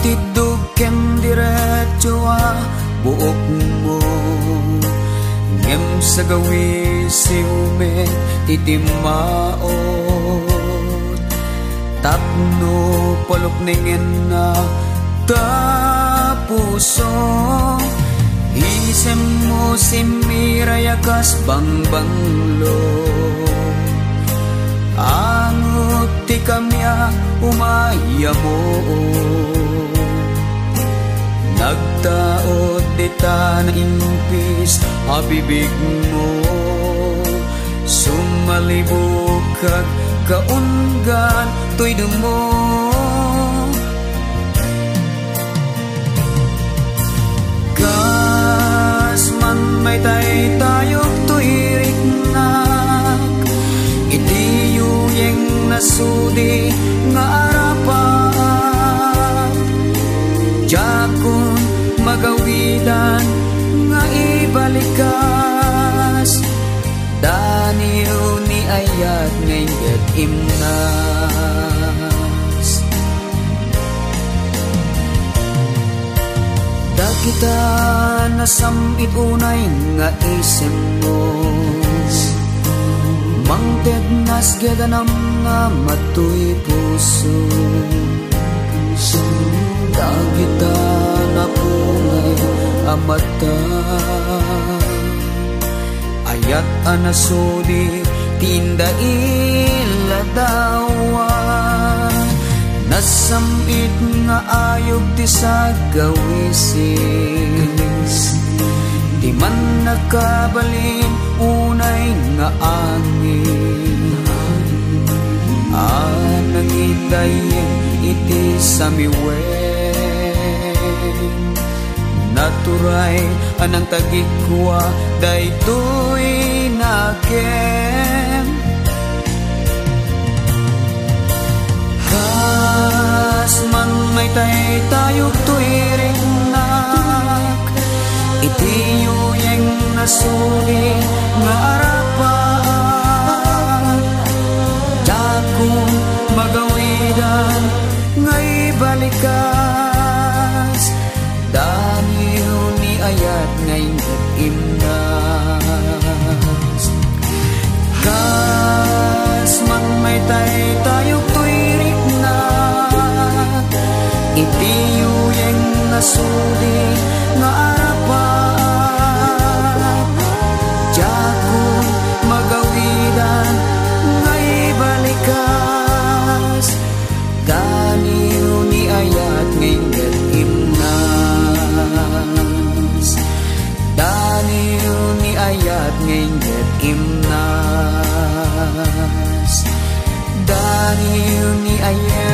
tidug ken diretso buok mo ngem sa gawi siumet itimaot tapno palukningen na tapuso isem mo simirayakas bangbanglo angot ti kamya umaya mo nagtaot dita na impis abibig mo sumalibog kag kaungan to'y dumo gas man may taytayog to'y riknak itiyuyeng nasudi nga arapan jakon magawidan nga ibalikas daniyo ni ayat ngayon imnas dakita nasamit unay nga isem mo mangted nasgedanam nga matuy puso dakita napungay amata ayat anasudi tinda iladawan nasamit nga ayog ti sa gawisis di man nakabalin unay nga angin anangidayin iti samiwen naturay anang tagikwa daytoy naken has man may taytayog to'y ringnak itiyuyeng nasuli nga arapan dakong magawidan ngay balikas daniyo ni ayat ngayon imnas kas man may taytayog to'y riknak itiyuyeng nasuli nga arapan jakong magawidan ngay balikas daniyo ni ayat ngayon imnas daniyo ni ayat ngayon imnas daniyo ni ayat